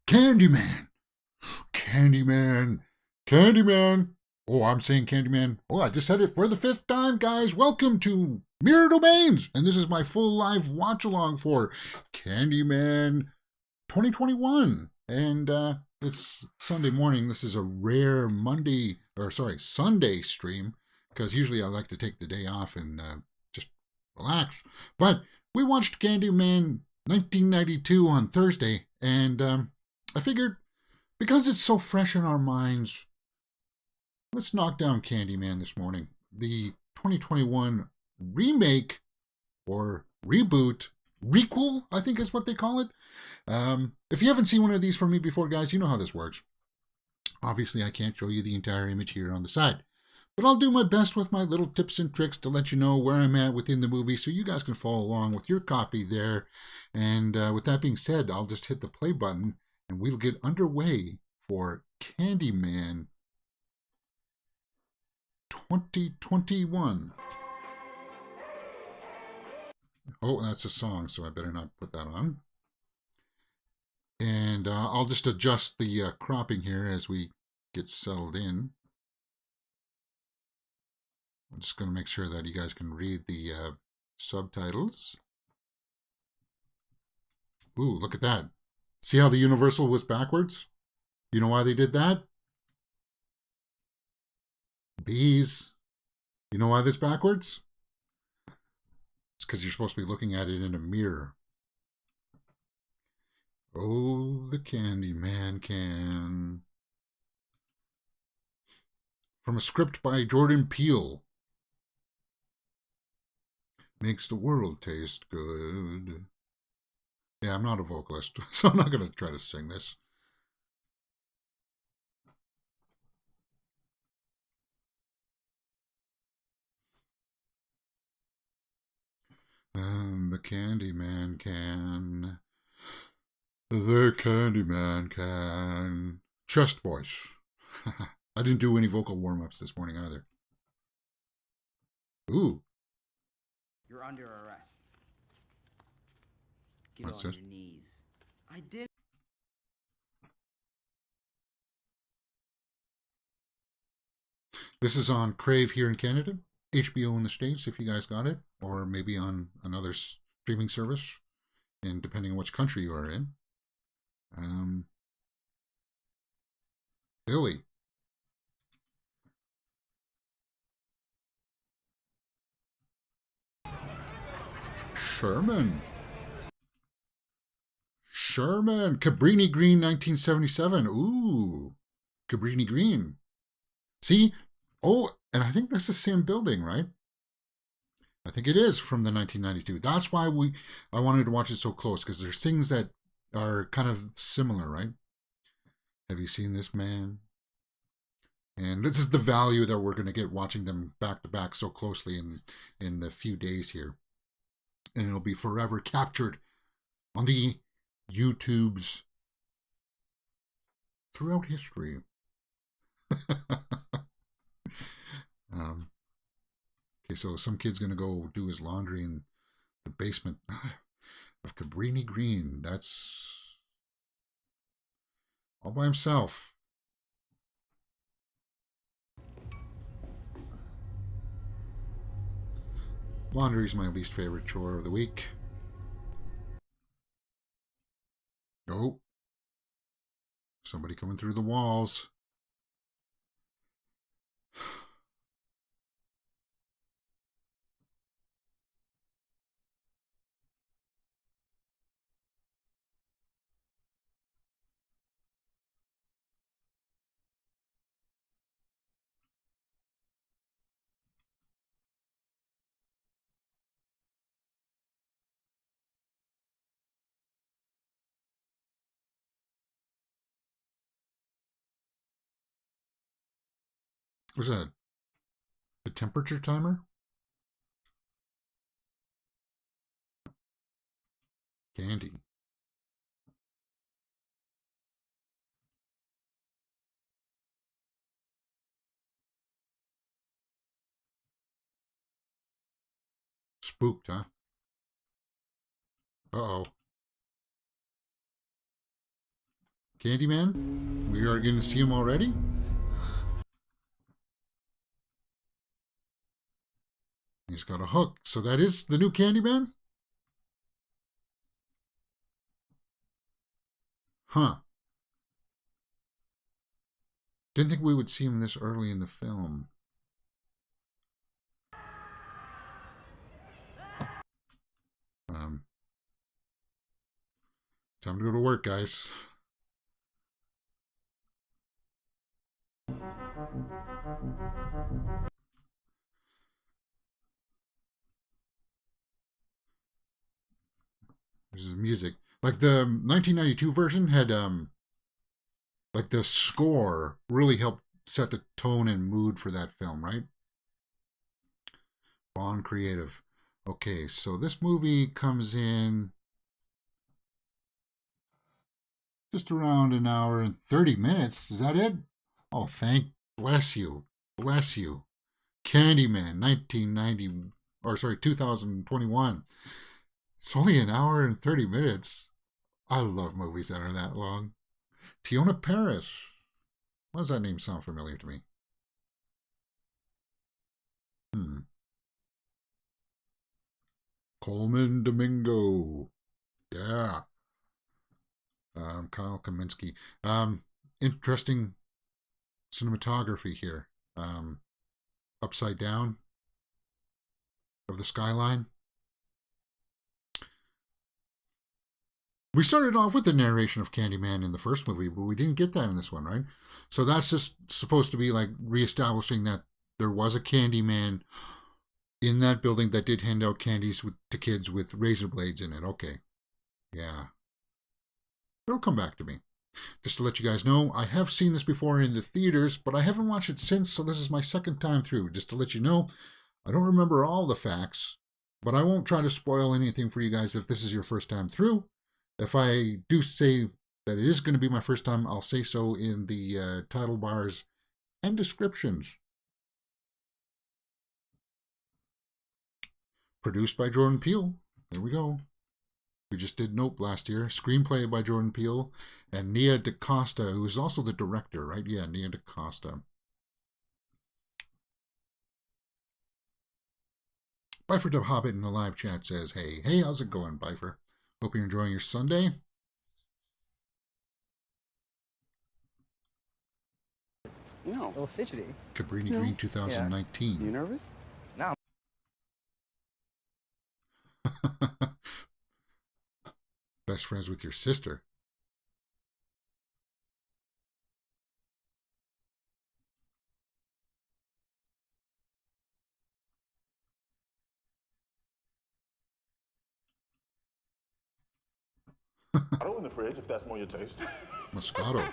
Candyman. Candyman. Candyman. Oh, I'm saying Candyman. Oh, I just said it for the 5th time, guys. Welcome to Mirror Domains. And this is my full live watch along for Candyman 2021. And it's Sunday morning. This is a rare Sunday stream, because usually I like to take the day off and just relax. But we watched Candyman 1992 on Thursday, and I figured, because it's so fresh in our minds, let's knock down Candyman this morning. The 2021 remake or reboot, requel, I think is what they call it. If you haven't seen one of these from me before, guys, you know how this works. Obviously, I can't show you the entire image here on the side, but I'll do my best with my little tips and tricks to let you know where I'm at within the movie, so you guys can follow along with your copy there. And with that being said, I'll just hit the play button and we'll get underway for Candyman 2021. Oh, that's a song, so I better not put that on. And I'll just adjust the cropping here as we get settled in. I'm just going to make sure that you guys can read the subtitles. Ooh, look at that. See how the Universal was backwards? You know why they did that? Bees. You know why this backwards? It's because you're supposed to be looking at it in a mirror. Oh, the Candyman can. From a script by Jordan Peele. Makes the world taste good. Yeah, I'm not a vocalist, so I'm not going to try to sing this. And the Candyman can. The Candyman can. Chest voice. I didn't do any vocal warm-ups this morning either. Ooh. You're under arrest. Get That's on it. your knees. I did. This is on Crave here in Canada, HBO in the States if you guys got it, or maybe on another streaming service, and depending on which country you are in. Billy. Sherman. Cabrini Green, 1977. Ooh. Cabrini Green. See? Oh, and I think that's the same building, right? I think it is from the 1992. That's why I wanted to watch it so close, because there's things that are kind of similar, right? Have you seen this man? And this is the value that we're going to get watching them back to back so closely in the few days here. And it'll be forever captured on the YouTubes throughout history. Okay, so some kid's going to go do his laundry in the basement of Cabrini Green. That's all by himself. Laundry is my least favorite chore of the week. Oh, somebody coming through the walls. What's that? A temperature timer? Candy. Spooked, huh? Uh-oh. Candyman? We are going to see him already? He's got a hook. So that is the new Candyman? Huh. Didn't think we would see him this early in the film. Time to go to work, guys. This is music. Like the 1992 version had like the score really helped set the tone and mood for that film, right? Bond Creative. Okay, so this movie comes in just around an hour and 30 minutes. Is that it? Oh, bless you. Bless you. Candyman, 2021. It's only an hour and 30 minutes. I love movies that are that long. Teyonah Parris. Why does that name sound familiar to me? Colman Domingo. Yeah. Kyle Kaminsky. Interesting cinematography here. Upside down of the skyline. We started off with the narration of Candyman in the first movie, but we didn't get that in this one, right? So that's just supposed to be like reestablishing that there was a Candyman in that building that did hand out candies to kids with razor blades in it. Okay. Yeah. It'll come back to me. Just to let you guys know, I have seen this before in the theaters, but I haven't watched it since, so this is my second time through. Just to let you know, I don't remember all the facts, but I won't try to spoil anything for you guys if this is your first time through. If I do say that it is going to be my first time, I'll say so in the title bars and descriptions. Produced by Jordan Peele. There we go. We just did Nope last year. Screenplay by Jordan Peele and Nia DaCosta, who is also the director, right? Yeah, Nia DaCosta. Bifer the Hobbit in the live chat says, hey, how's it going, Bifer? Hope you're enjoying your Sunday. No. A little fidgety. Cabrini Green 2019. Yeah. You nervous? No. Best friends with your sister. Moscato in the fridge, if that's more your taste. Moscato.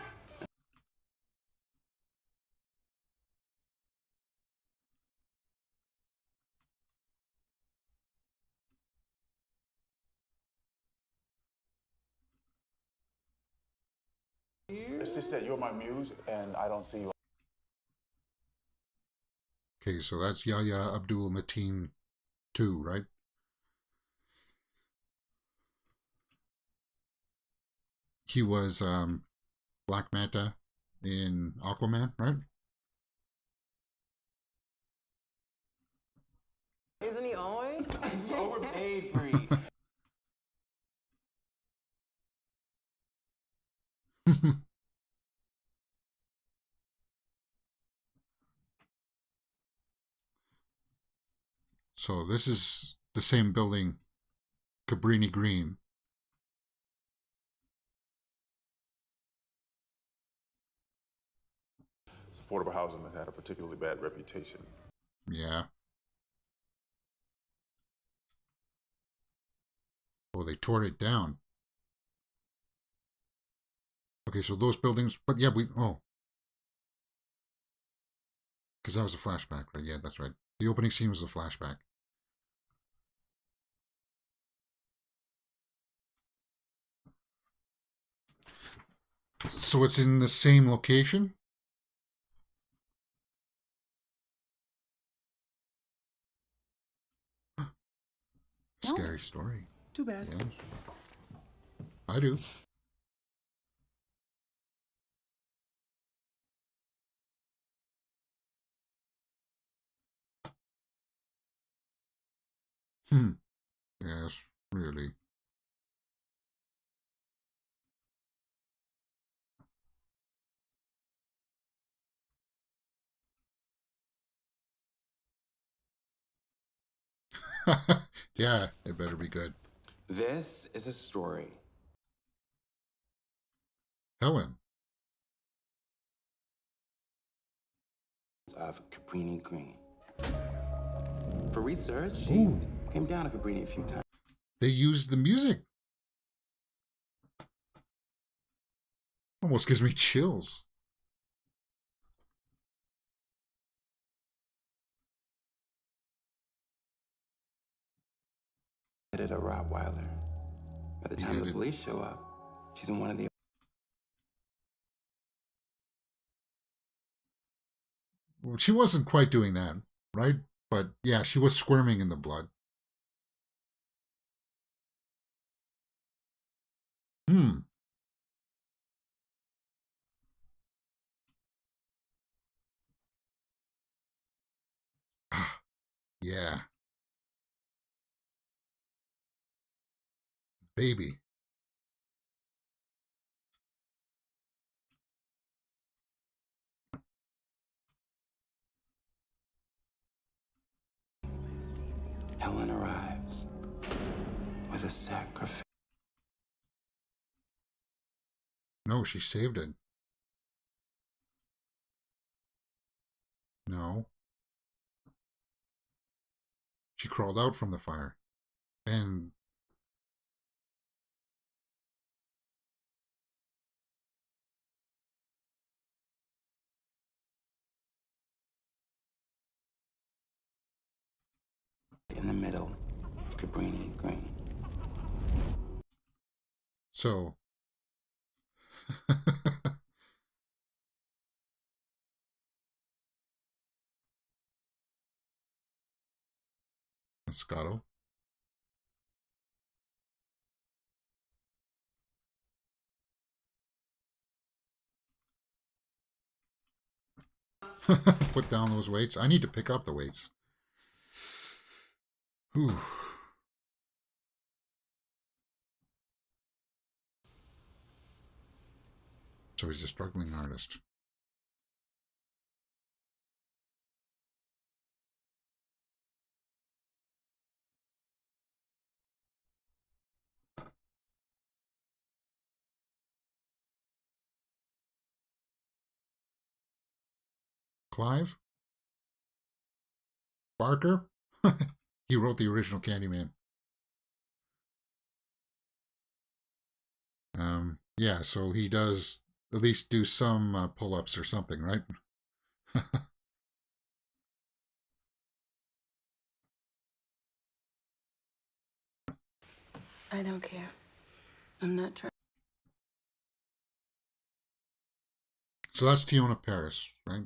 It's just that you're my muse, and I don't see you. Okay, so that's Yahya Abdul-Mateen II, right? He was Black Manta in Aquaman, right? Isn't he always? Overpaid, Bree. So this is the same building, Cabrini Green. It's affordable housing that had a particularly bad reputation. Yeah. Oh, they tore it down. Okay, so those buildings, but yeah, because that was a flashback, right? Yeah, that's right. The opening scene was a flashback. So it's in the same location? Scary story. Too bad. Yes. I do. Yes, really. Yeah, it better be good. This is a story Helen. of Cabrini Green. For research, she Ooh. came down to Cabrini a few times. They used the music. Almost gives me chills. At a Rottweiler. By the time the police show up, she's in one of the. She wasn't quite doing that, right? But yeah, she was squirming in the blood. Ah, yeah. Baby. Helen arrives with a sacrifice. No, she saved it. No. She crawled out from the fire. And In the middle of Cabrini Green. so Moscato. Put down those weights. I need to pick up the weights. Whew. So he's a struggling artist. Clive? Barker? He wrote the original Candyman. Yeah, so he does at least do some pull-ups or something, right? I don't care. I'm not trying. So that's Teyonah Parris, right?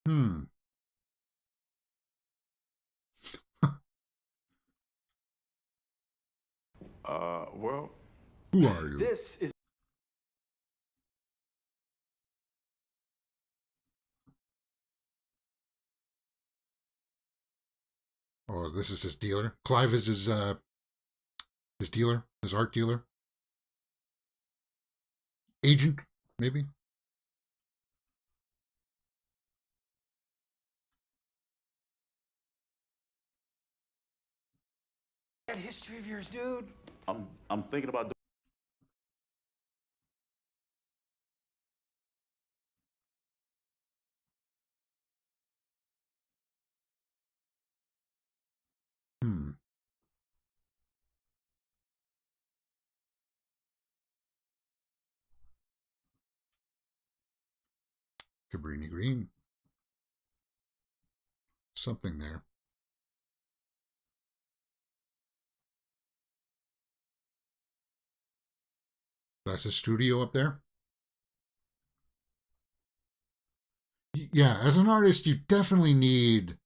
Hmm. Well, Who are you? this is. Oh, this is his dealer. Clive is his dealer, his art dealer. Agent, maybe? That history of yours, dude. I'm thinking about. Hmm. Cabrini Green. Something there. That's his studio up there. Yeah, as an artist, you definitely need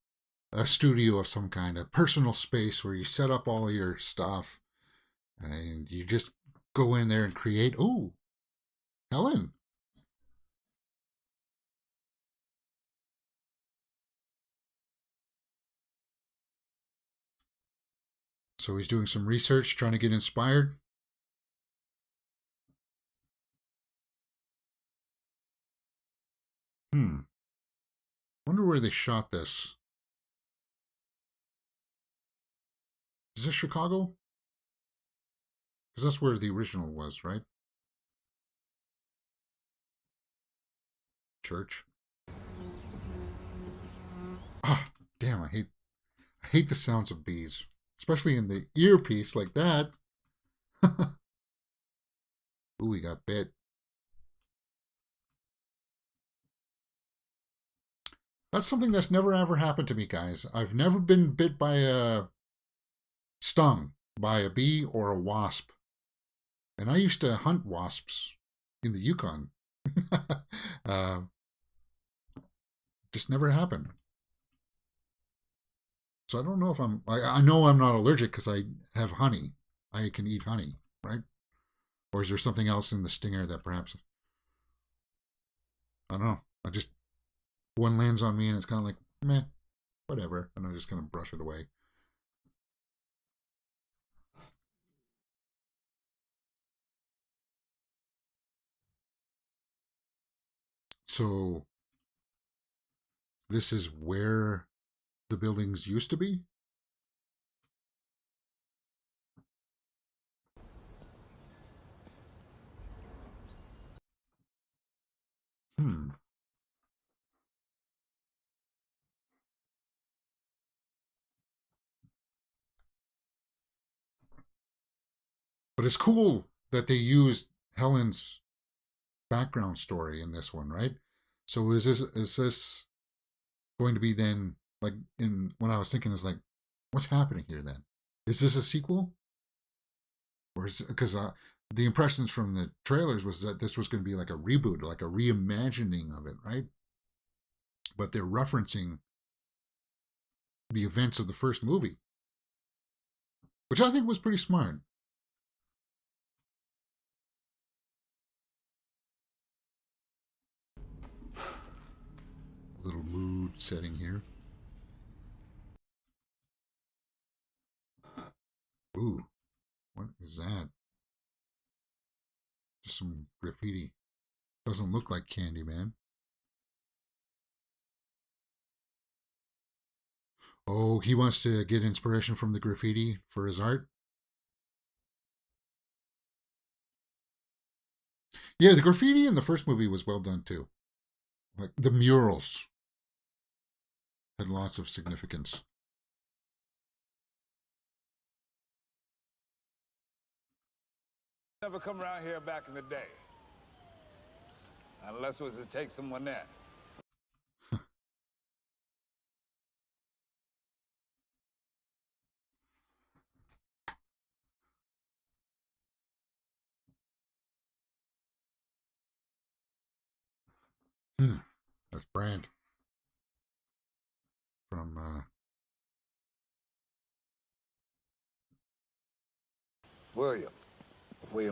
a studio of some kind, a personal space where you set up all your stuff and you just go in there and create. Oh, Helen. So he's doing some research, trying to get inspired. Wonder where they shot this. Is this Chicago? Because that's where the original was, right? Church. Ah, damn, I hate the sounds of bees. Especially in the earpiece like that. Ooh, we got bit. That's something that's never ever happened to me, guys. I've never been bit by stung by a bee or a wasp. And I used to hunt wasps in the Yukon. Just never happened. So I don't know if I know I'm not allergic because I have honey. I can eat honey, right? Or is there something else in the stinger that perhaps, I don't know. One lands on me and it's kind of like, meh, whatever. And I just kind of brush it away. So this is where the buildings used to be? But it's cool that they used Helen's background story in this one, right? So is this going to be then, like, in when I was thinking is like, what's happening here then? Is this a sequel? Or is because the impressions from the trailers was that this was going to be like a reboot, like a reimagining of it, right? But they're referencing the events of the first movie, which I think was pretty smart. Little mood setting here. Ooh, what is that? Just some graffiti. Doesn't look like Candyman. Oh, he wants to get inspiration from the graffiti for his art? Yeah, the graffiti in the first movie was well done too. Like the murals had lots of significance. Never come around here back in the day. Unless it was to take someone there. That's Brand from William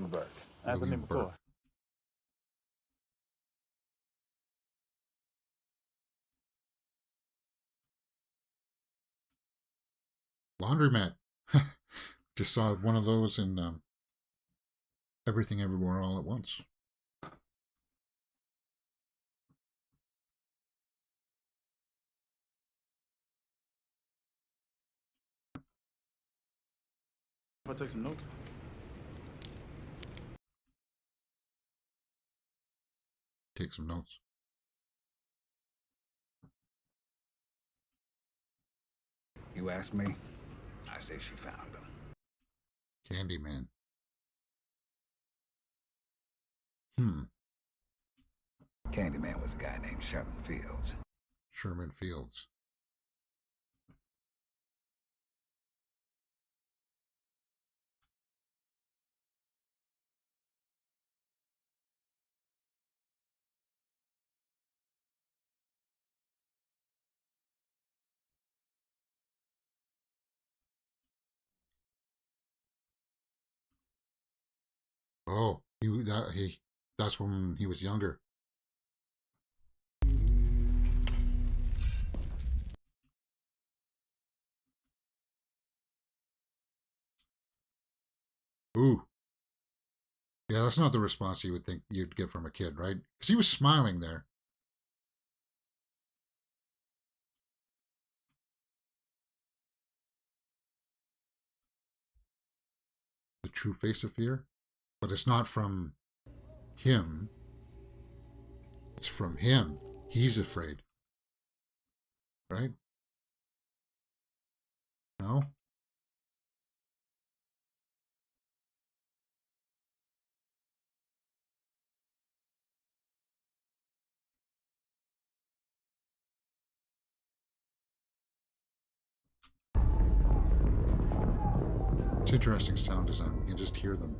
Burke. Anthony William Burke. McCoy. Laundromat. Just saw one of those in Everything Everywhere All at Once. If I take some notes. Take some notes. You ask me, I say she found him. Candyman. Candyman was a guy named Sherman Fields. Sherman Fields. Oh, that's when he was younger. Ooh. Yeah, that's not the response you would think you'd get from a kid, right? Because he was smiling there. The true face of fear. But it's not from him. It's from him. He's afraid. Right? No? It's interesting sound design. You can just hear them.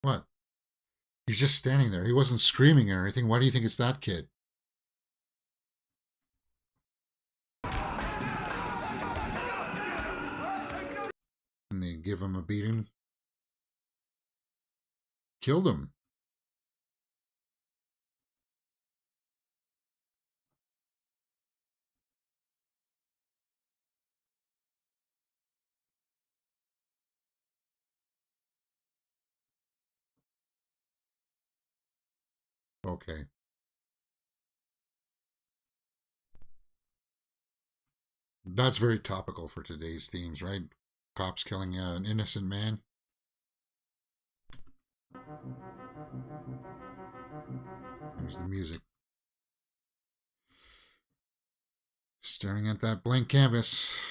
What? He's just standing there. He wasn't screaming or anything. Why do you think it's that kid? And they give him a beating. Killed him. Okay. That's very topical for today's themes, right? Cops killing an innocent man. There's the music. Staring at that blank canvas.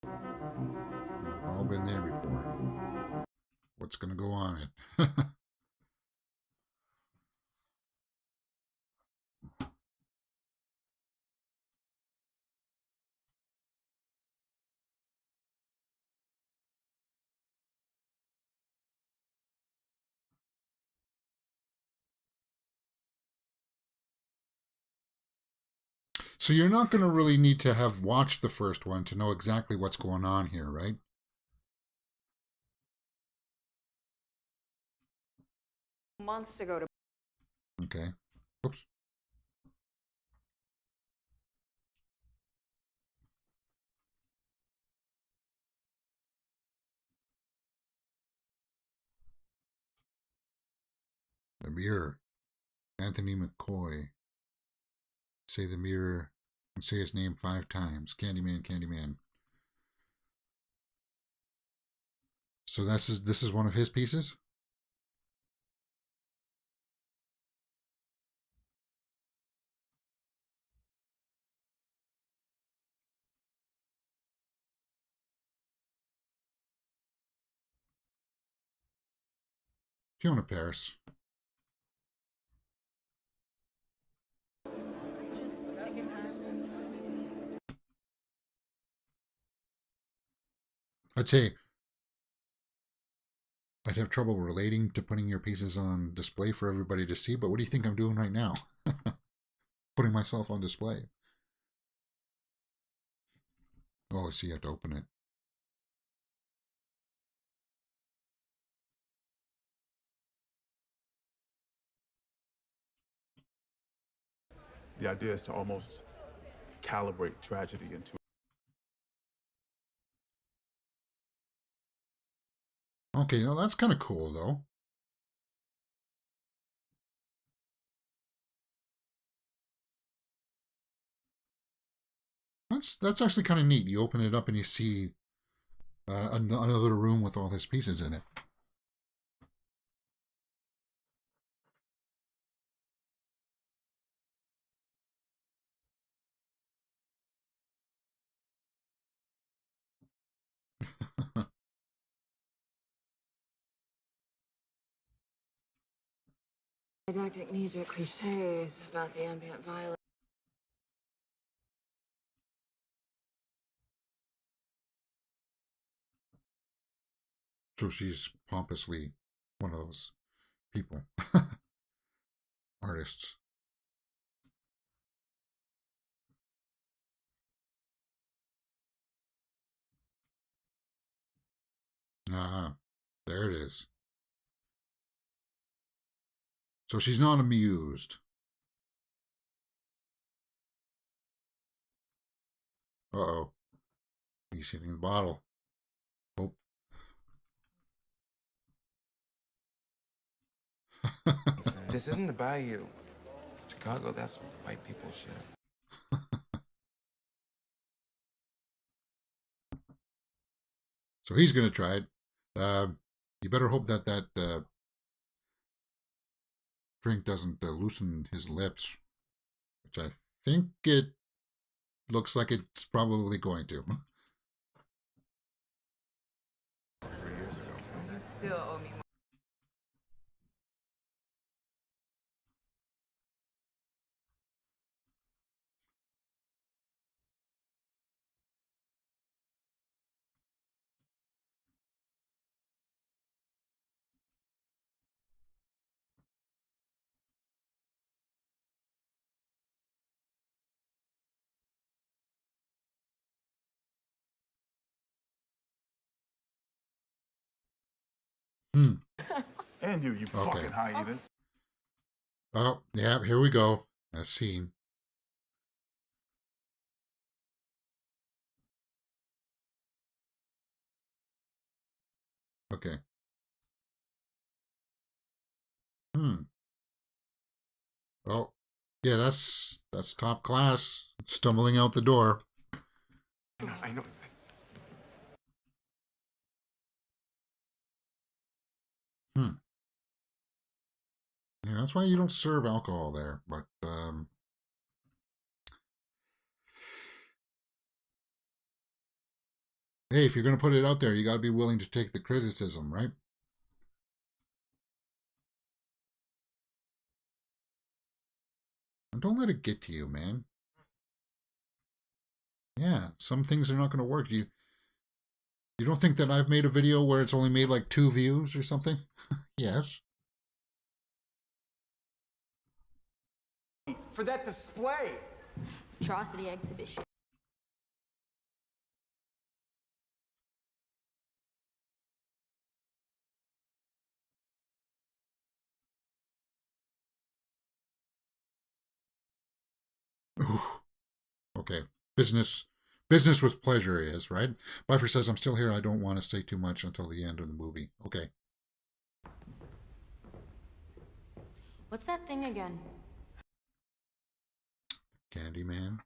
We've all been there before. What's going to go on it? So you're not going to really need to have watched the first one to know exactly what's going on here, right? Months ago to Okay. Oops. The Mirror. Anthony McCoy. Say the Mirror and say his name 5 times. Candyman, Candyman. So this is one of his pieces? Teyonah Parris. Just take your time. I'd say I'd have trouble relating to putting your pieces on display for everybody to see, but what do you think I'm doing right now? Putting myself on display. Oh, I see, you have to open it. The idea is to almost calibrate tragedy into. Okay, no, that's kind of cool, though. That's actually kind of neat. You open it up and you see another room with all his pieces in it. didactic knee-jerk cliches about the ambient violence. So she's pompously one of those people. Artists. Ah, there it is. So she's not amused. Uh-oh. He's hitting the bottle. Oh. This isn't the bayou. Chicago, that's white people shit. So he's going to try it. You better hope that drink doesn't loosen his lips, which I think it looks like it's probably going to. 3 years ago. You still owe me money. And you fucking hyenas. Oh, yeah, here we go. That scene. Okay. Oh, yeah, that's top class. Stumbling out the door. I know. Yeah, that's why you don't serve alcohol there. But hey, if you're going to put it out there, you got to be willing to take the criticism, right? And don't let it get to you, man. Yeah, some things are not going to work. You don't think that I've made a video where it's only made like 2 views or something? Yes. For that display. Atrocity exhibition. Ooh. Okay. Business with pleasure is, right? Buffer says, I'm still here. I don't want to say too much until the end of the movie. Okay. What's that thing again? Candyman.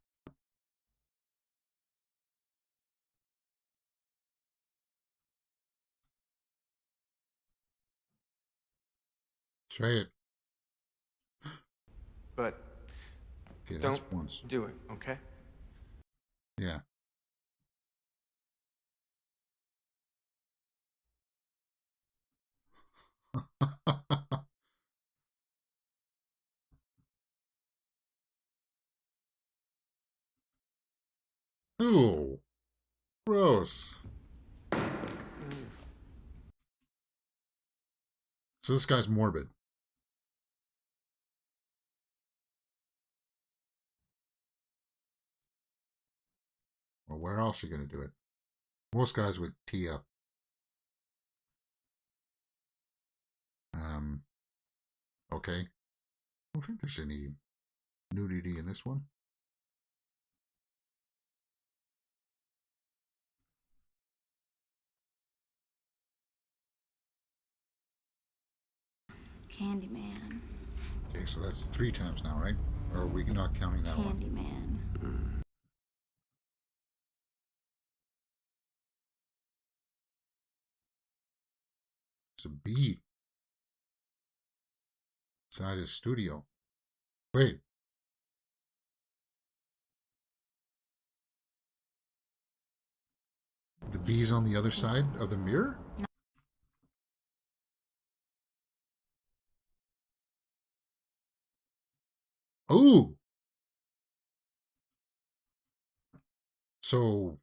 Say it. But Okay, that's don't once. do it, okay? Yeah. Ooh. Gross. So this guy's morbid. Well, where else are you going to do it? Most guys would tee up. Okay. I don't think there's any nudity in this one. Candyman. Okay, so that's 3 times now, right? Or are we not counting that one? Candyman. It's a bee inside his studio. Wait. The bee's on the other side of the mirror? Oh! So...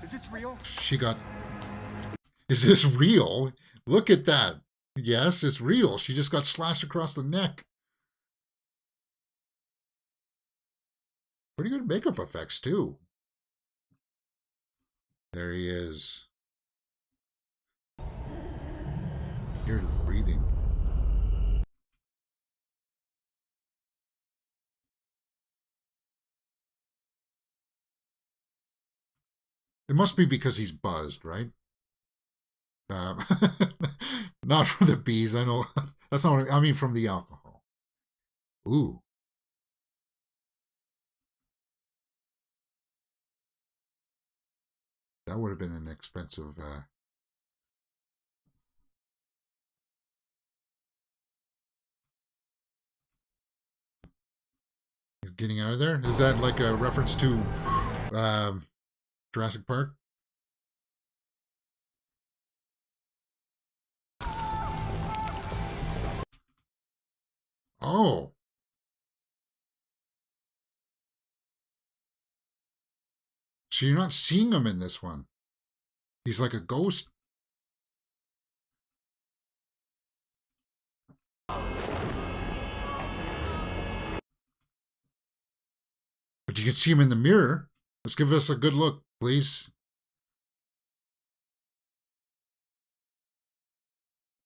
Is this real? She got... Is this real? Look at that. Yes, it's real. She just got slashed across the neck. Pretty good makeup effects, too. There he is. Hear the breathing. It must be because he's buzzed, right? Not from the bees, I know. That's not what I mean, from the alcohol. Ooh. That would have been an expensive... Getting out of there? Is that like a reference to Jurassic Park? Oh. So you're not seeing him in this one. He's like a ghost. But you can see him in the mirror. Let's give us a good look, please.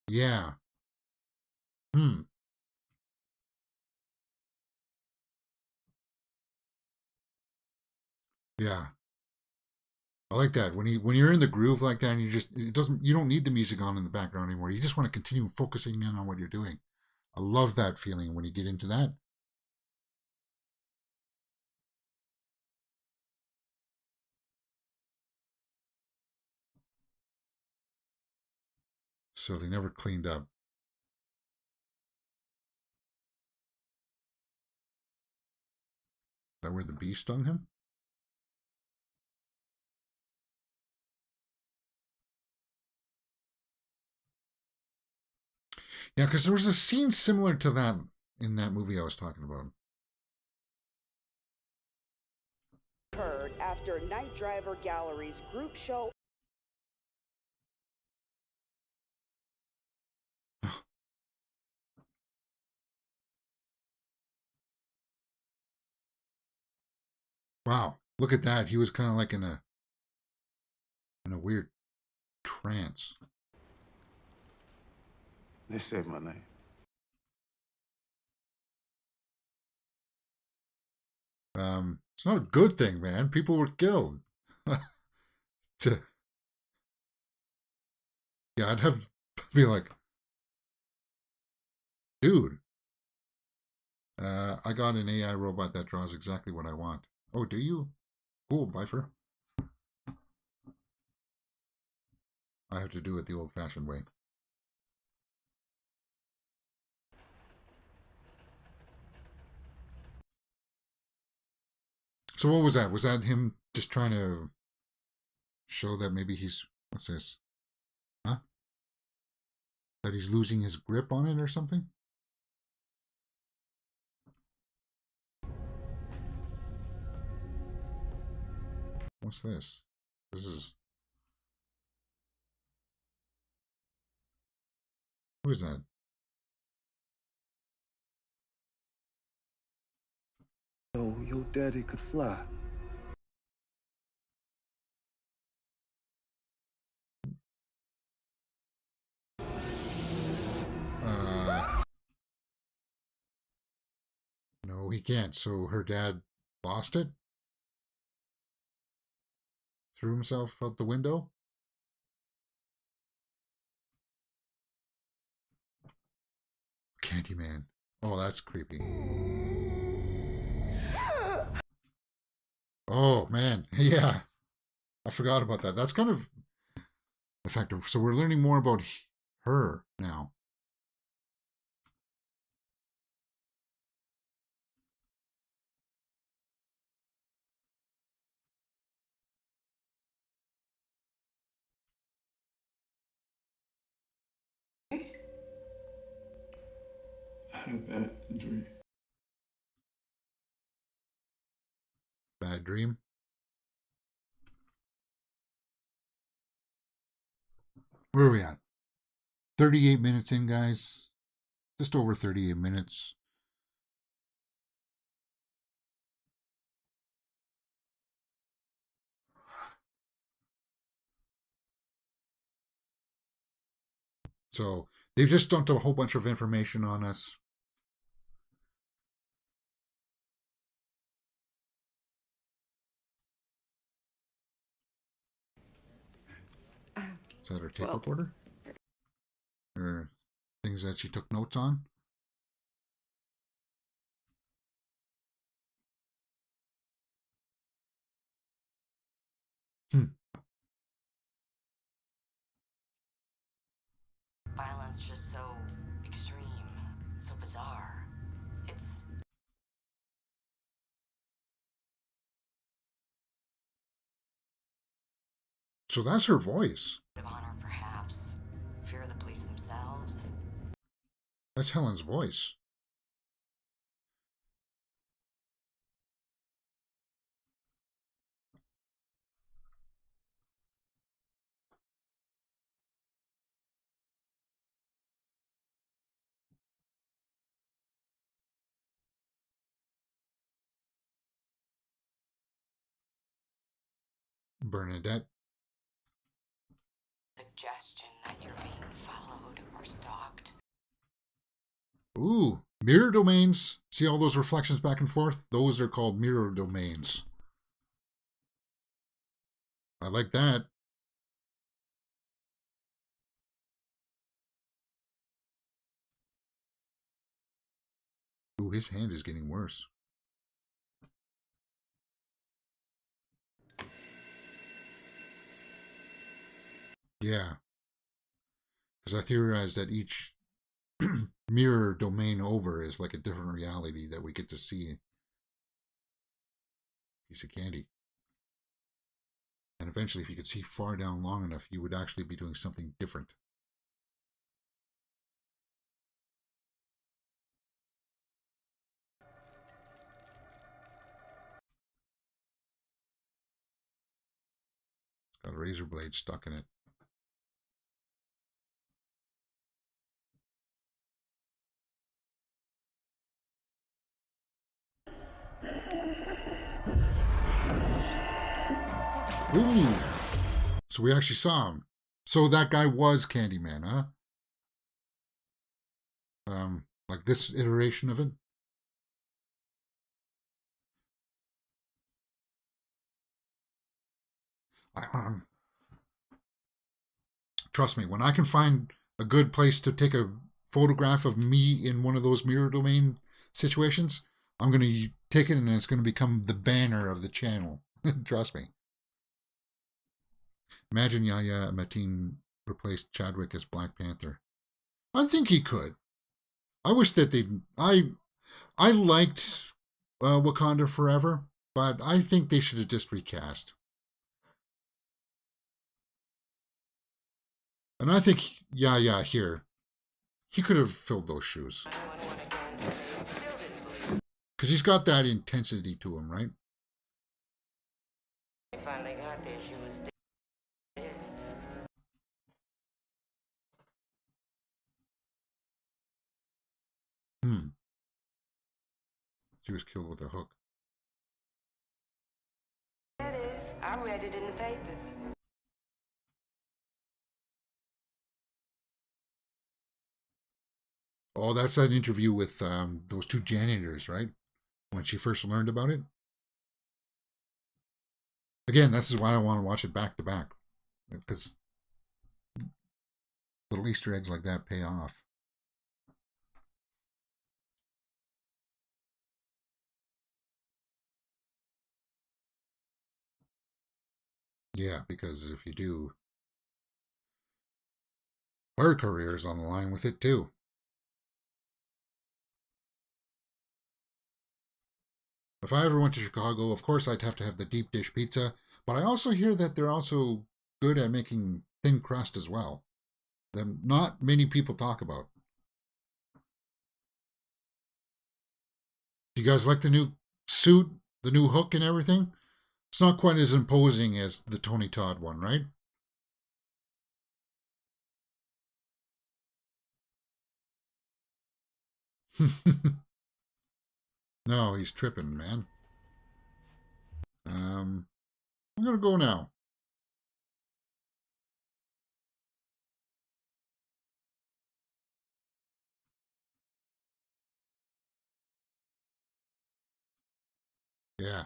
Yeah. Yeah. I like that. When you're in the groove like that and you don't need the music on in the background anymore. You just want to continue focusing in on what you're doing. I love that feeling when you get into that. So they never cleaned up. Is that where the bee stung him? Yeah, because there was a scene similar to that in that movie I was talking about. Occurred after Night Driver Gallery's group show. Wow, look at that. He was kind of like in a weird trance. They saved my name. It's not a good thing, man. People were killed. Yeah, I'd be like, dude, I got an AI robot that draws exactly what I want. Oh, do you? Cool, Bifer. I have to do it the old-fashioned way. So what was that? Was that him just trying to show that maybe he's... What's this? Huh? That he's losing his grip on it or something? What's this? This is... Who is that? Oh, your daddy could fly. No, he can't. So her dad lost it? Threw himself out the window? Candyman. Oh, that's creepy. Oh, man. Yeah. I forgot about that. That's kind of effective. So we're learning more about her now. I had a bad dream. Bad dream. Where are we at? 38 minutes in, guys. Just over 38 minutes. So they've just dumped a whole bunch of information on us. Is that her tape recorder? Or things that she took notes on? Violence just so extreme, so bizarre. It's... So that's her voice. of honor, perhaps. Fear of the police themselves. That's Helen's voice. Bernadette. Suggestion that you're being followed or stalked. Ooh, mirror domains. See all those reflections back and forth? Those are called mirror domains. I like that. Ooh, his hand is getting worse. Yeah. Because I theorized that each mirror domain over is like a different reality that we get to see. Piece of candy. And eventually, if you could see far down long enough, you would actually be doing something different. It's got a razor blade stuck in it. Ooh. So we actually saw him. So that guy was Candyman, huh? Like this iteration of it. Trust me, when I can find a good place to take a photograph of me in one of those mirror domain situations, I'm going to take it and it's going to become the banner of the channel. Trust me. Imagine Yahya Abdul-Mateen replaced Chadwick as Black Panther. I think he could. I wish that they'd... I liked Wakanda Forever, but I think they should have just recast. And I think Yahya here, he could have filled those shoes. Because he's got that intensity to him, right? Finally got there, she was dead. She was killed with a hook. That is, I read it in the papers. Oh, that's that interview with those two janitors, right? When she first learned about it. Again, this is why I want to watch it back to back. Because little Easter eggs like that pay off. Yeah, because if you do, her career is on the line with it too. If I ever went to Chicago, of course I'd have to have the deep dish pizza, but I also hear that they're also good at making thin crust as well. That not many people talk about. Do you guys like the new suit, the new hook and everything? It's not quite as imposing as the Tony Todd one, right? No, he's tripping, man. I'm gonna go now. Yeah.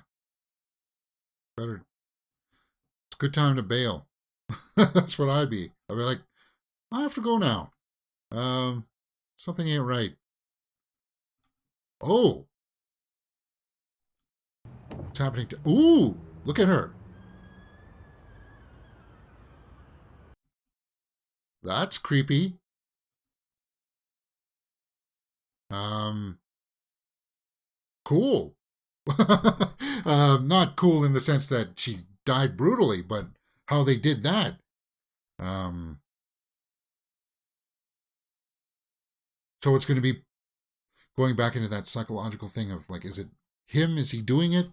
Better. It's a good time to bail. That's what I'd be. I'd be like, I have to go now. Something ain't right. Oh. What's happening to... Ooh, look at her. That's creepy. Cool. Not cool in the sense that she died brutally, but how they did that. So it's going to be going back into that psychological thing of like, is it him? Is he doing it?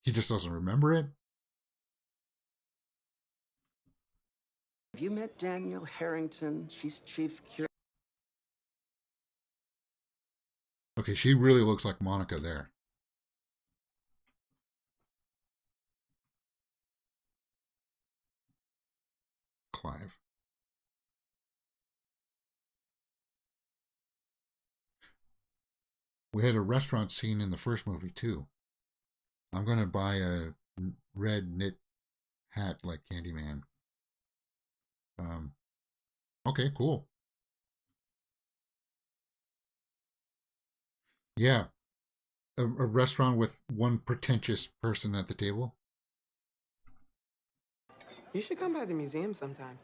He just doesn't remember it. Have you met Danielle Harrington? She's chief curator. Okay, she really looks like Monica there. Clive. We had a restaurant scene in the first movie too. I'm going to buy a red knit hat like Candyman. Okay, cool. Yeah. A restaurant with one pretentious person at the table. You should come by the museum sometime.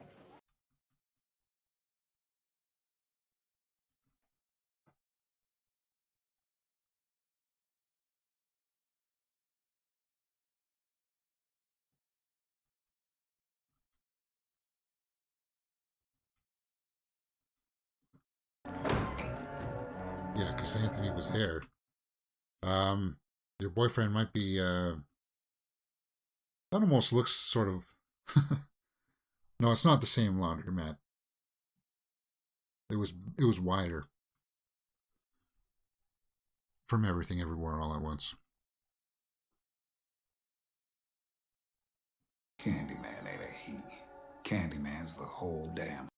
Yeah, because Anthony was there. Your boyfriend might be, that almost looks sort of, no, it's not the same laundromat. It was wider. From Everything Everywhere All at Once. Candyman ain't a he. Candyman's the whole damn.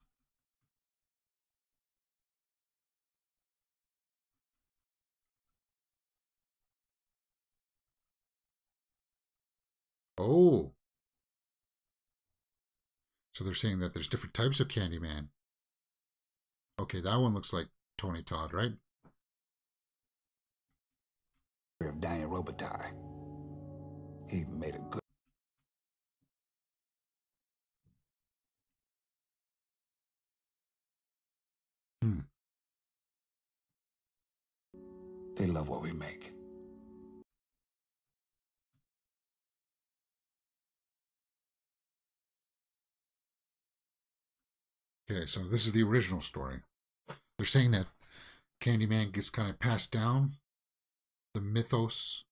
Oh. So they're saying that there's different types of Candyman. Okay, that one looks like Tony Todd, right? Of Daniel Robitaille. He made a good. They love what we make. Okay, so this is the original story. They're saying that Candyman gets kind of passed down. The mythos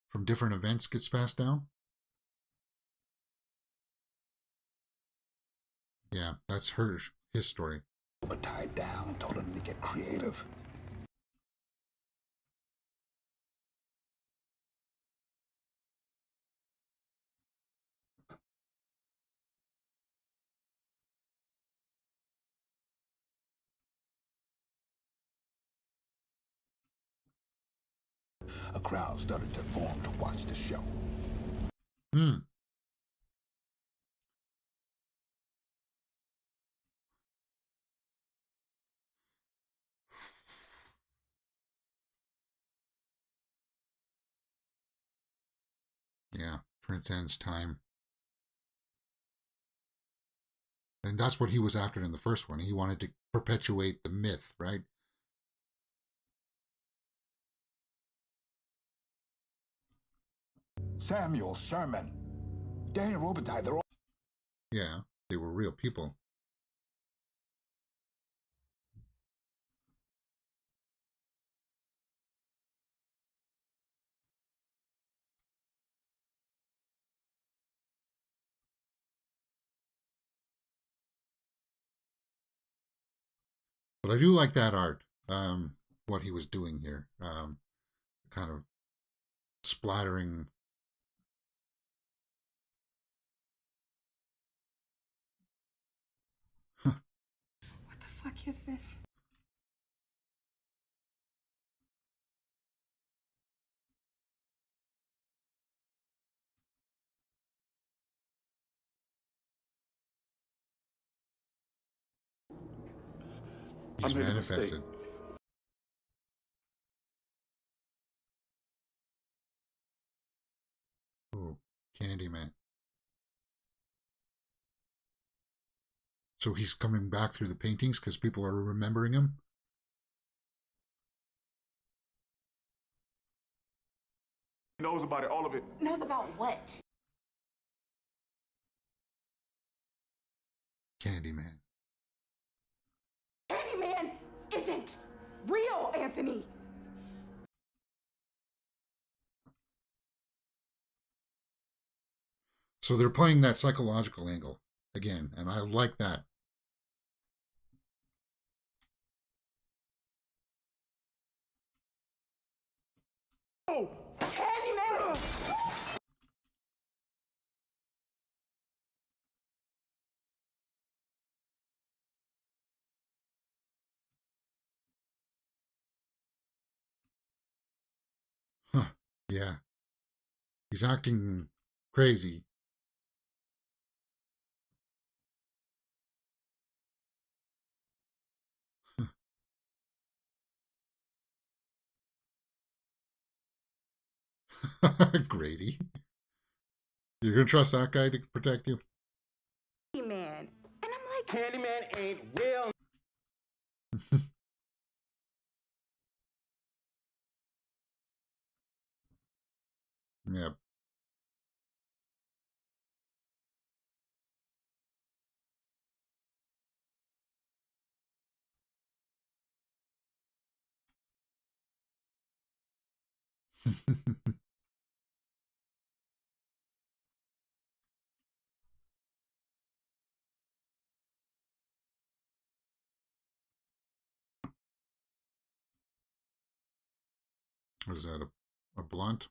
from different events gets passed down. Yeah, that's his story. But tied down and told him to get creative. A crowd started to form to watch the show. Yeah, transcends time. And that's what he was after in the first one. He wanted to perpetuate the myth, right? Samuel, Sherman, Daniel Robitaille, they're all... Yeah, they were real people. But I do like that art. what he was doing here. Kind of splattering. What the fuck is this? He's manifested. Oh, Candyman. So he's coming back through the paintings because people are remembering him? He knows about it, all of it. Knows about what? Candyman. Candyman isn't real, Anthony. So they're playing that psychological angle again, and I like that. Oh, Candyman! Huh, yeah. He's acting crazy. Grady. You're gonna trust that guy to protect you? Candyman. And I'm like, Candyman ain't real. Yep. What is that? A blunt?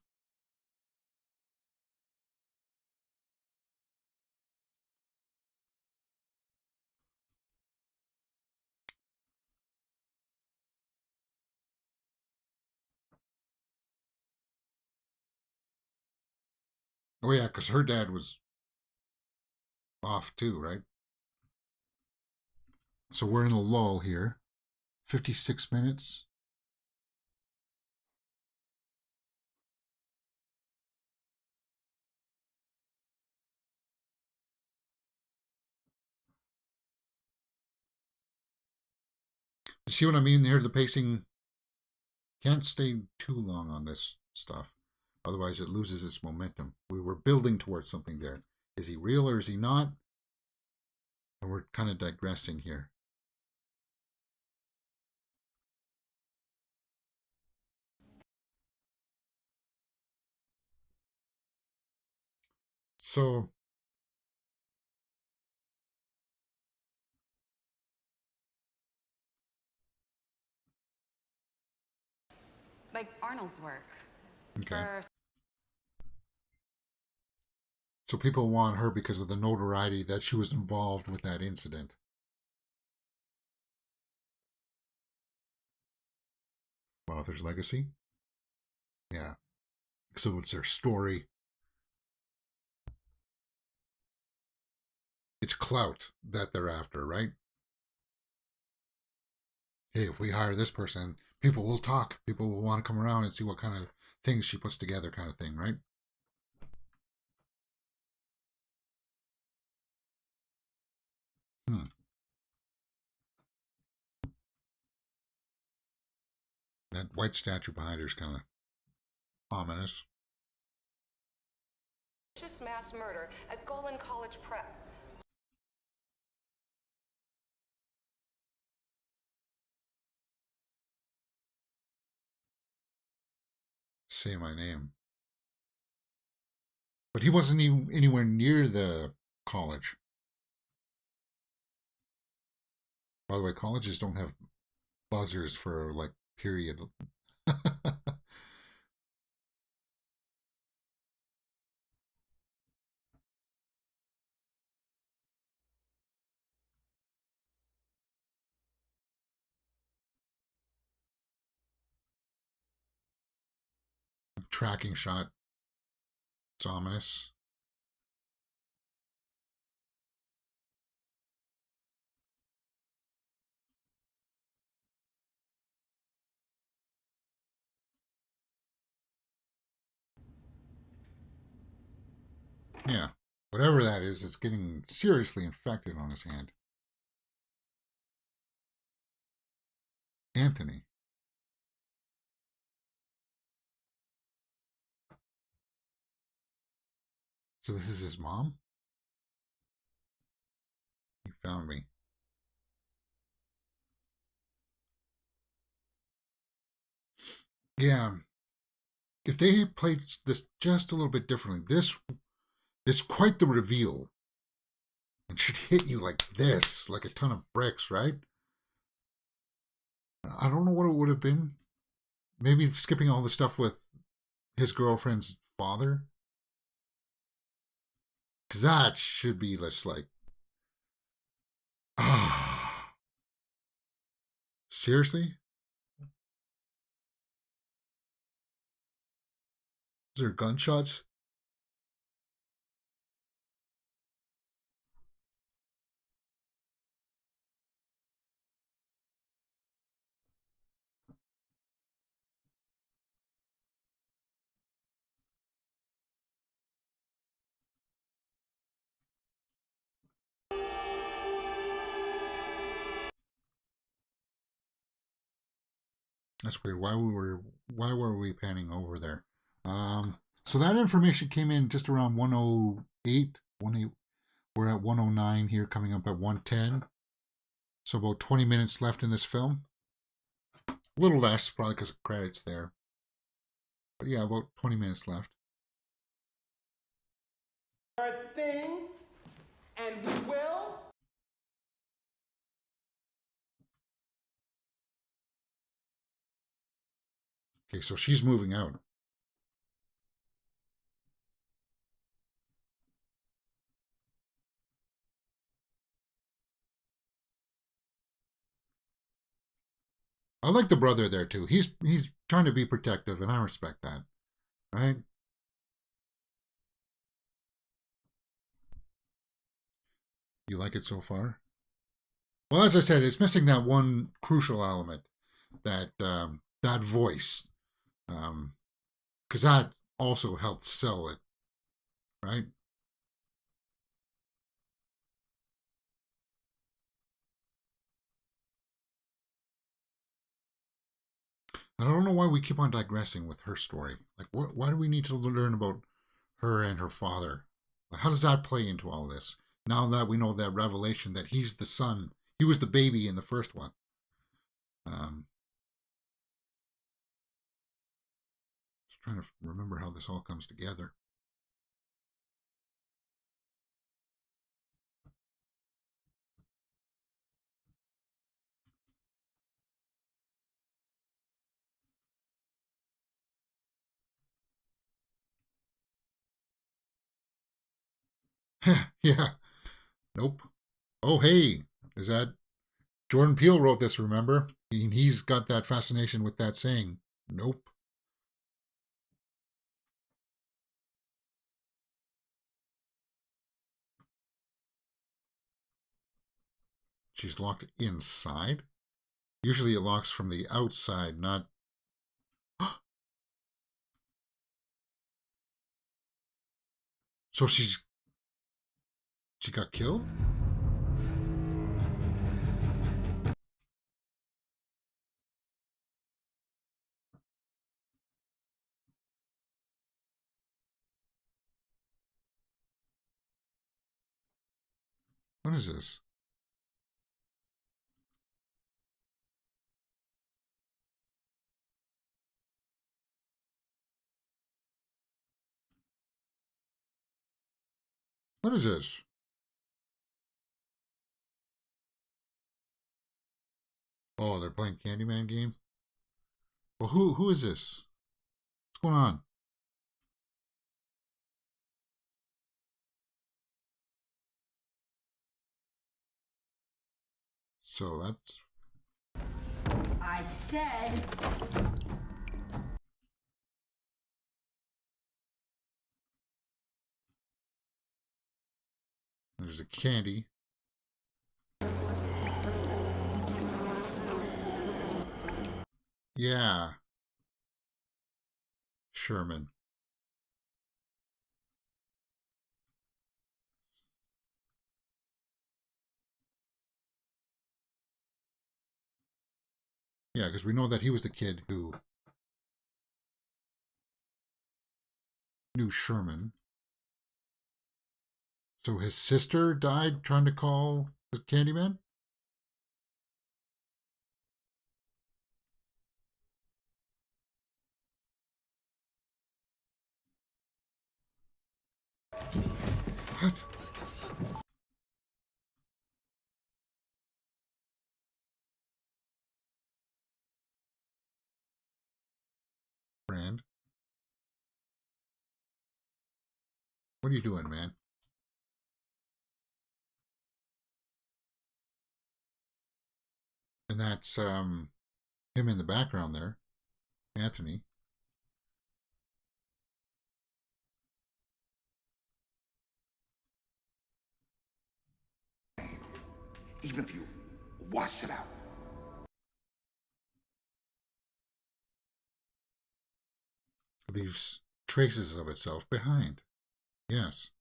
Oh yeah, because her dad was off too, right? So we're in a lull here. 56 minutes. You see what I mean there? The pacing can't stay too long on this stuff. Otherwise it loses its momentum. We were building towards something there. Is he real or is he not? And we're kind of digressing here. So Like Arnold's work. okay. So people want her because of the notoriety that she was involved with that incident. Father's legacy? Yeah. So it's their story. It's clout that they're after, right? Hey, if we hire this person, people will talk. People will want to come around and see what kind of things she puts together, kind of thing, right? That white statue behind her is kind of ominous. Mass murder at Golan College Prep. Say my name. But he wasn't even anywhere near the college. By the way, colleges don't have buzzers for like period. Tracking shot. It's ominous. Yeah, whatever that is, it's getting seriously infected on his hand. Anthony. So this is his mom? He found me. Yeah. If they had played this just a little bit differently, this is quite the reveal. It should hit you like this, like a ton of bricks, right? I don't know what it would have been. Maybe skipping all the stuff with his girlfriend's father. Because that should be less like... Ah. Seriously? Is there gunshots? That's weird. Why were we panning over there? So that information came in just around 108. We're at 109 here, coming up at 110. So about 20 minutes left in this film. A little less, probably because of credits there. But yeah, about 20 minutes left. There are things, and we will. Okay, so she's moving out. I like the brother there too. He's trying to be protective, and I respect that. Right? You like it so far? Well, as I said, it's missing that one crucial element, that that voice, because that also helped sell it, right? And I don't know why we keep on digressing with her story. Like, why do we need to learn about her and her father? How does that play into all this? Now that we know that revelation that he's the son, he was the baby in the first one. Just trying to remember how this all comes together. Yeah. Nope. Oh, hey, is that Jordan Peele wrote this, remember? He's got that fascination with that saying. Nope. She's locked inside? Usually it locks from the outside, not... So she got killed? What is this? What is this? Oh, they're playing Candyman game? Well, who is this? What's going on? So that's... I said... There's a candy. Yeah. Sherman. Yeah, because we know that he was the kid who knew Sherman. So his sister died trying to call the Candyman? What? Brand? What are you doing, man? And that's him in the background there. Anthony. Even if you wash it out. Leaves traces of itself behind. Yes.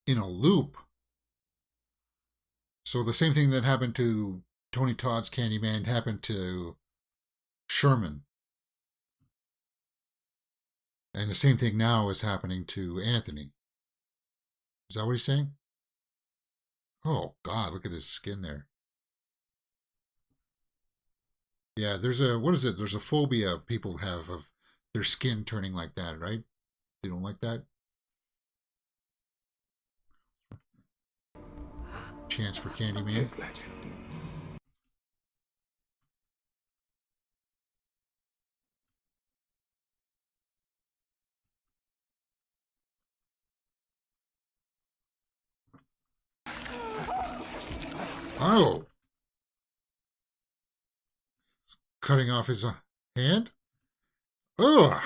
In a loop. So the same thing that happened to Tony Todd's Candyman happened to Sherman. And the same thing now is happening to Anthony. Is that what he's saying? Oh, God, look at his skin there. Yeah, there's a, what is it? There's a phobia people have of their skin turning like that, right? They don't like that? Chance for Candyman. Oh! Cutting off his hand? Ugh!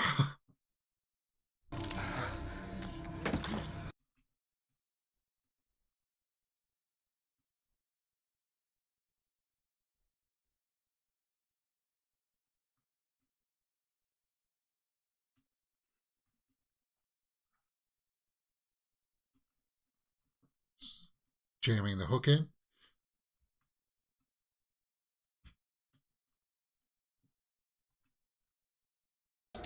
Jamming the hook in.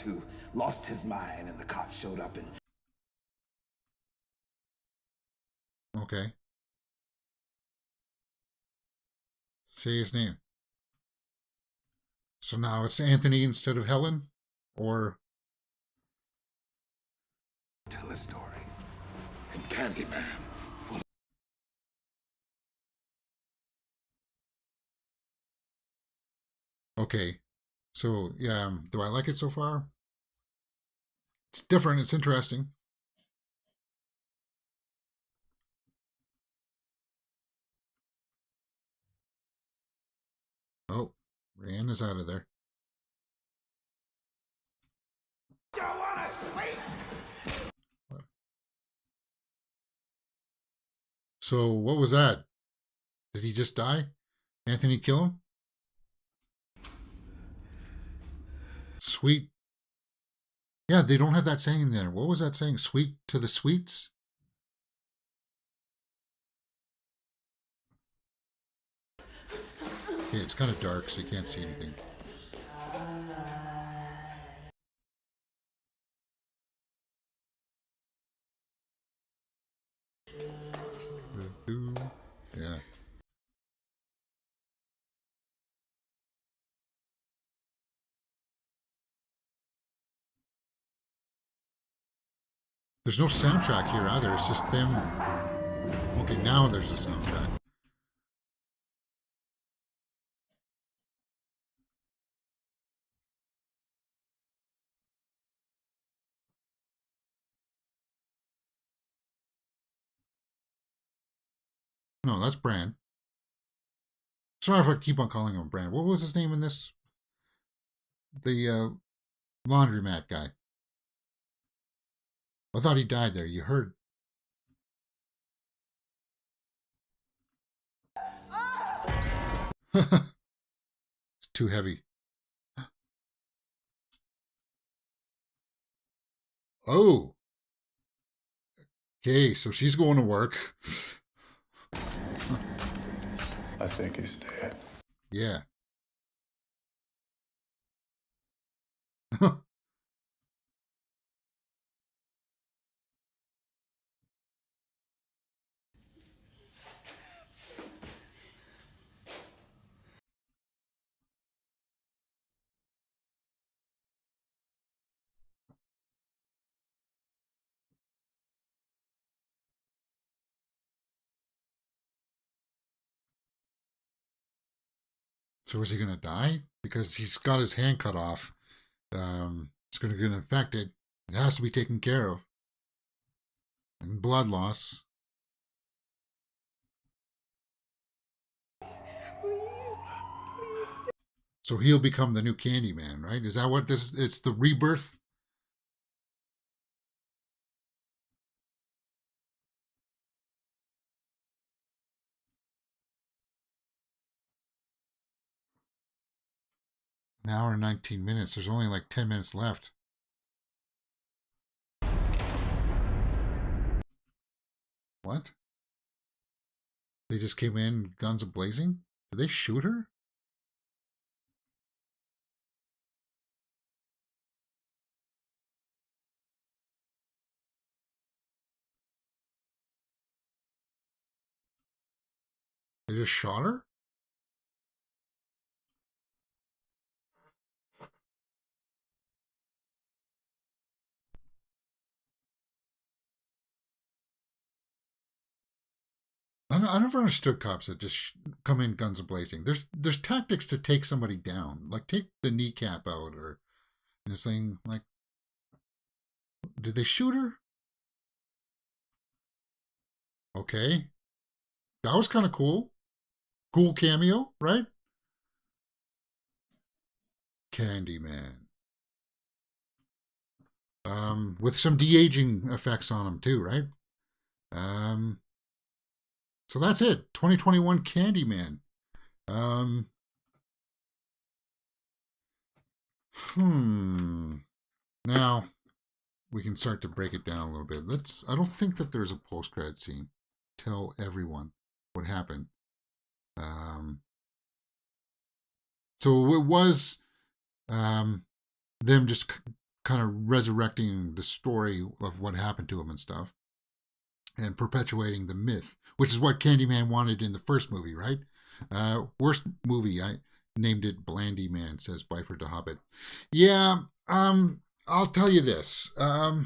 Who lost his mind and the cops showed up and... Okay. Say his name. So now it's Anthony instead of Helen? Or... Tell a story. And Candyman will... Okay. So, yeah, do I like it so far? It's different. It's interesting. Oh, Rihanna's out of there. Do you want a sweet? So, what was that? Did he just die? Anthony kill him? Sweet. Yeah, they don't have that saying there. What was that saying? Sweet to the sweets? Okay, it's kind of dark, so you can't see anything. Yeah. There's no soundtrack here either. It's just them. Okay, now there's a soundtrack. No, that's Bran. Sorry if I keep on calling him Bran. What was his name in this? The laundromat guy. I thought he died there. You heard. It's too heavy. Oh. Okay, so she's going to work. I think he's dead. Yeah. So is he going to die? Because he's got his hand cut off. It's going to get infected. It has to be taken care of. And blood loss. So he'll become the new Candyman, right? Is that what this? It's the rebirth. An hour and 19 minutes. There's only like 10 minutes left. What? They just came in, guns a-blazing? Did they shoot her? They just shot her? I never understood cops that just come in guns a-blazing. There's tactics to take somebody down. Like, take the kneecap out or this thing. Like, did they shoot her? Okay. That was kind of cool. Cool cameo, right? Candyman. With some de-aging effects on him too, right? So that's it. 2021 Candyman. Now we can start to break it down a little bit. I don't think that there's a post-credit scene. Tell everyone what happened. So it was them just kind of resurrecting the story of what happened to him and stuff, and perpetuating the myth, which is what Candyman wanted in the first movie, right? Worst movie, I named it Blandy Man, says Byford the Hobbit. Yeah, I'll tell you this. I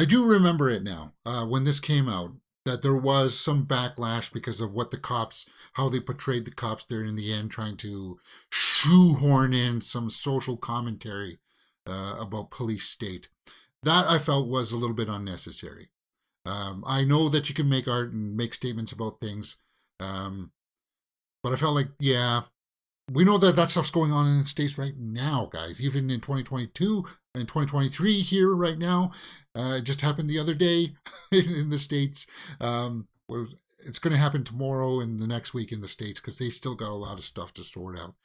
do remember it now, when this came out, that there was some backlash because of what the cops, how they portrayed the cops there in the end, trying to shoehorn in some social commentary about police state. That I felt was a little bit unnecessary. I know that you can make art and make statements about things, but I felt like, yeah, we know that that stuff's going on in the States right now, guys. Even in 2022 and 2023 here right now. It just happened the other day in the States. It's going to happen tomorrow and the next week in the States because they still got a lot of stuff to sort out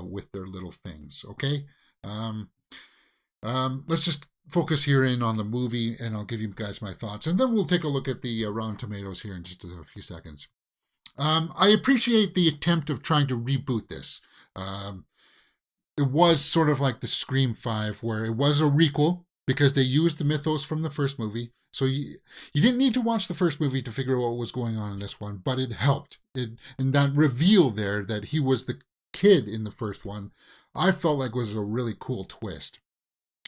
with their little things, okay? Let's just focus here in on the movie, and I'll give you guys my thoughts. And then we'll take a look at the Rotten Tomatoes here in just a few seconds. I appreciate the attempt of trying to reboot this. It was sort of like the Scream 5, where it was a requel because they used the mythos from the first movie. So you didn't need to watch the first movie to figure out what was going on in this one, but it helped. And that reveal there that he was the kid in the first one, I felt like was a really cool twist.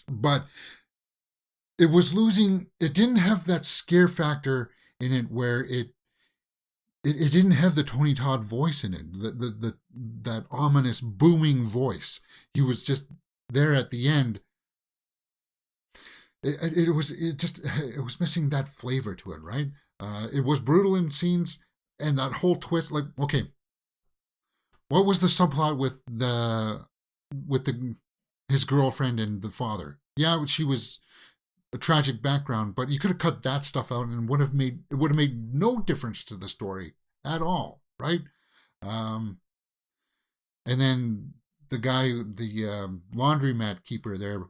But it was losing. It didn't have that scare factor in it where it didn't have the Tony Todd voice in it, that ominous booming voice. He was just there at the end. It was missing that flavor to it, right? It was brutal in scenes, and that whole twist. Like, okay, what was the subplot with his girlfriend and the father? Yeah, she was a tragic background, but you could have cut that stuff out, and it would have made no difference to the story at all, right? And then the guy, the laundromat keeper there,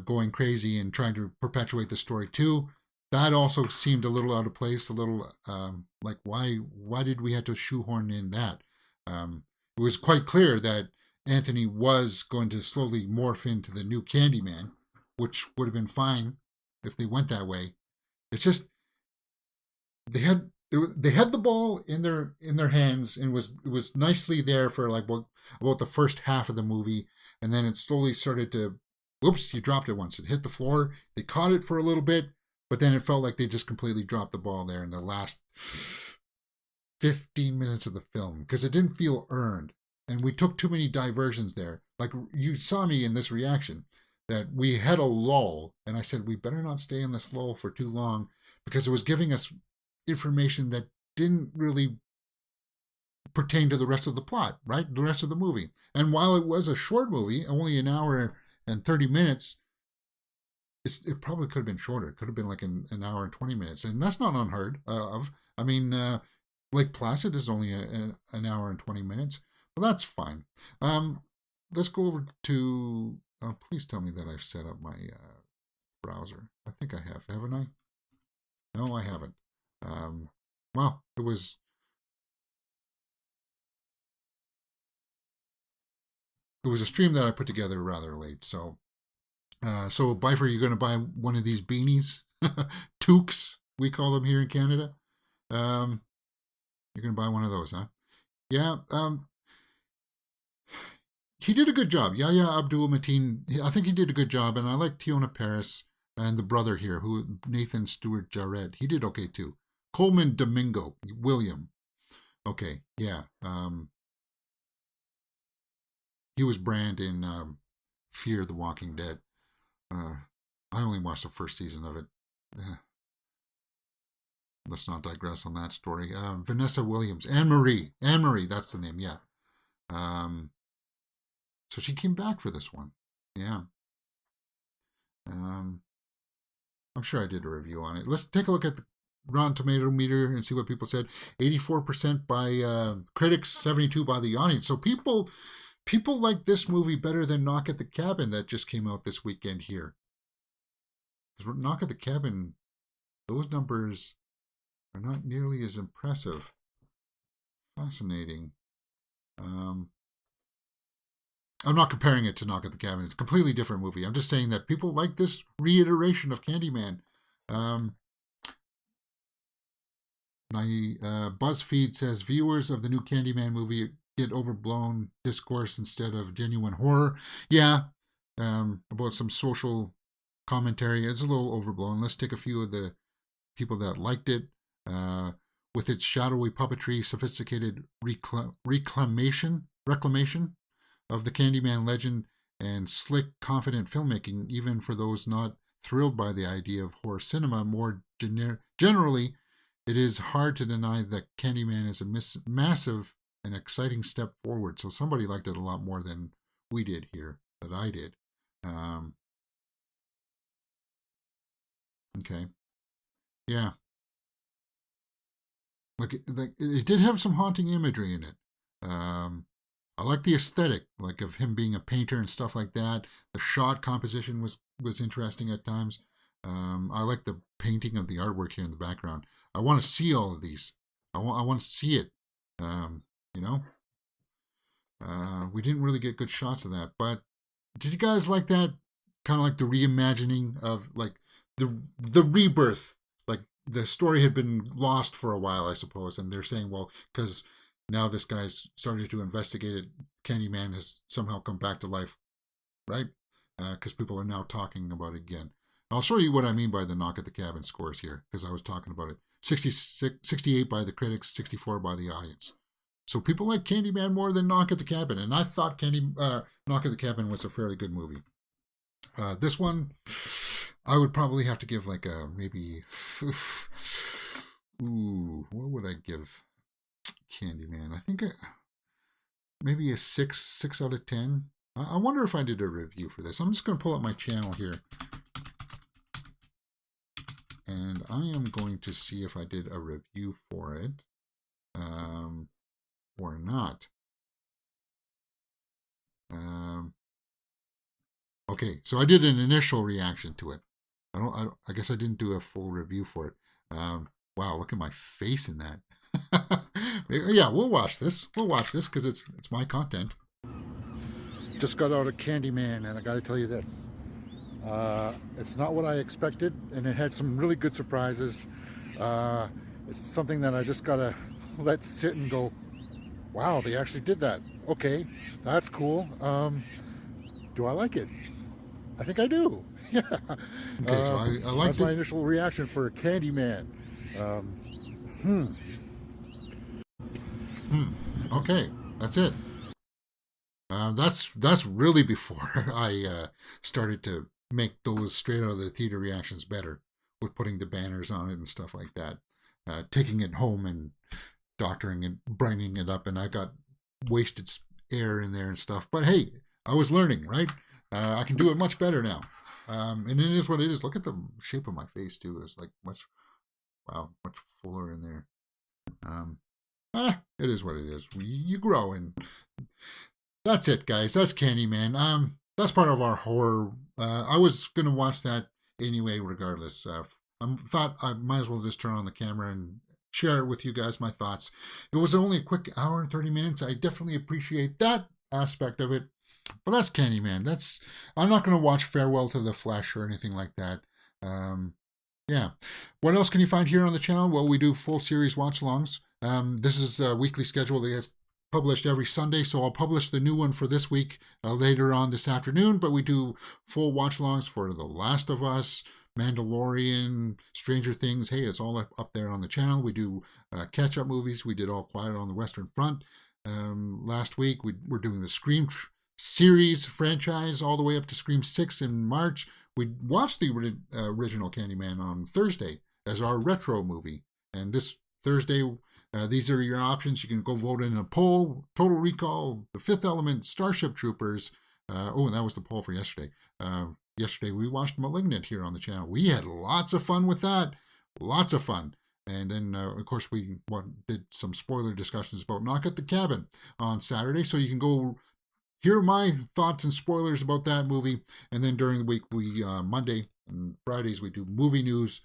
going crazy and trying to perpetuate the story too. That also seemed a little out of place, a little like why did we have to shoehorn in that? It was quite clear that Anthony was going to slowly morph into the new Candyman, which would have been fine if they went that way. It's just they had the ball in their hands, and it was nicely there for like about the first half of the movie, and then it slowly started to, whoops, you dropped it once. It hit the floor. They caught it for a little bit, but then it felt like they just completely dropped the ball there in the last 15 minutes of the film, because it didn't feel earned. And we took too many diversions there. Like you saw me in this reaction, that we had a lull, and I said we better not stay in this lull for too long, because it was giving us information that didn't really pertain to the rest of the plot, right? The rest of the movie. And while it was a short movie, only an hour and 30 minutes, it probably could have been shorter. It could have been like an hour and 20 minutes. And that's not unheard of. I mean, Lake Placid is only an hour and 20 minutes. But that's fine. Let's go over to... please tell me that I've set up my browser. I think I have. Haven't I? No, I haven't. Well, it was a stream that I put together rather late. So Bifer, you're going to buy one of these beanies, toques, we call them here in Canada. You're going to buy one of those, huh? Yeah. He did a good job. Yahya Abdul-Mateen, I think he did a good job, and I like Teyonah Parris and the brother here, Nathan Stewart Jarrett. He did okay too. Colman Domingo, William. Okay, yeah. He was Brand in Fear the Walking Dead. I only watched the first season of it. Let's not digress on that story. Vanessa Williams. Anne-Marie, that's the name, yeah. So she came back for this one. Yeah. I'm sure I did a review on it. Let's take a look at the Rotten Tomato meter and see what people said. 84% by critics, 72% by the audience. So people like this movie better than Knock at the Cabin that just came out this weekend here. Because Knock at the Cabin, those numbers are not nearly as impressive. Fascinating. I'm not comparing it to Knock at the Cabin. It's a completely different movie. I'm just saying that people like this reiteration of Candyman. BuzzFeed says viewers of the new Candyman movie get overblown discourse instead of genuine horror. Yeah, about some social commentary. It's a little overblown. Let's take a few of the people that liked it. With its shadowy puppetry, sophisticated reclamation of the Candyman legend, and slick, confident filmmaking, even for those not thrilled by the idea of horror cinema. More generally, it is hard to deny that Candyman is a massive and exciting step forward. So somebody liked it a lot more than we did here, that I did. Okay. Yeah. Like it did have some haunting imagery in it. I like the aesthetic, like of him being a painter and stuff like that. The shot composition was interesting at times. I like the painting of the artwork here in the background. I want to see all of these. I want to see it. We didn't really get good shots of that, but did you guys like that? Kind of like the reimagining of like the rebirth. Like the story had been lost for a while, I suppose, and they're saying, well, because now this guy's started to investigate it, Candyman has somehow come back to life, right? Because people are now talking about it again. I'll show you what I mean by the Knock at the Cabin scores here, because I was talking about it. 68 by the critics, 64 by the audience. So people like Candyman more than Knock at the Cabin, and I thought Knock at the Cabin was a fairly good movie. This one, I would probably have to give like a maybe... Ooh, what would I give Candyman? I think maybe a 6 out of 10. I wonder if I did a review for this. I'm just going to pull up my channel here. And I am going to see if I did a review for it or not. Okay, so I did an initial reaction to it. I guess I didn't do a full review for it. Wow, look at my face in that. Yeah, we'll watch this. We'll watch this because it's my content. Just got out of Candyman, and I got to tell you this. It's not what I expected, and it had some really good surprises. It's something that I just got to let sit and go, wow, they actually did that. Okay, that's cool. Do I like it? I think I do. Yeah. Okay, so I like that's my initial reaction for Candyman. Okay, that's it. That's really before I started to make those straight out of the theater reactions better with putting the banners on it and stuff like that. Taking it home and doctoring and brightening it up, and I got wasted air in there and stuff. But hey, I was learning, right? I can do it much better now. And it is what it is. Look at the shape of my face too. It's like much fuller in there. It is what it is. You grow, and that's it, guys. That's Candyman. That's part of our horror. I was gonna watch that anyway, regardless. I thought I might as well just turn on the camera and share it with you guys, my thoughts. It was only a quick hour and 30 minutes. I definitely appreciate that aspect of it. But that's Candyman. I'm not going to watch Farewell to the Flesh or anything like that. Yeah. What else can you find here on the channel? Well, we do full series watch-alongs. This is a weekly schedule that gets published every Sunday, so I'll publish the new one for this week later on this afternoon, but we do full watch-alongs for The Last of Us, Mandalorian, Stranger Things. Hey, it's all up there on the channel. We do catch-up movies. We did All Quiet on the Western Front last week. We're doing the Scream series franchise all the way up to Scream 6 in March. We watched the original Candyman on Thursday as our retro movie. And this Thursday, these are your options. You can go vote in a poll. Total Recall, The Fifth Element, Starship Troopers. And that was the poll for yesterday. Yesterday we watched Malignant here on the channel. We had lots of fun with that. Lots of fun. And then, of course, we did some spoiler discussions about Knock at the Cabin on Saturday. So you can go hear my thoughts and spoilers about that movie. And then during the week, we Monday and Fridays, we do movie news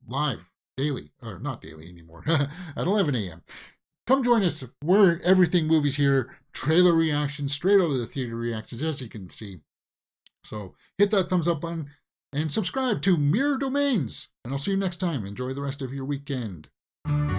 live, daily, or not daily anymore, at 11 a.m. Come join us. We're Everything Movies here. Trailer reactions, straight out of the theater reactions, as you can see. So hit that thumbs up button and subscribe to Mirror Domains. And I'll see you next time. Enjoy the rest of your weekend.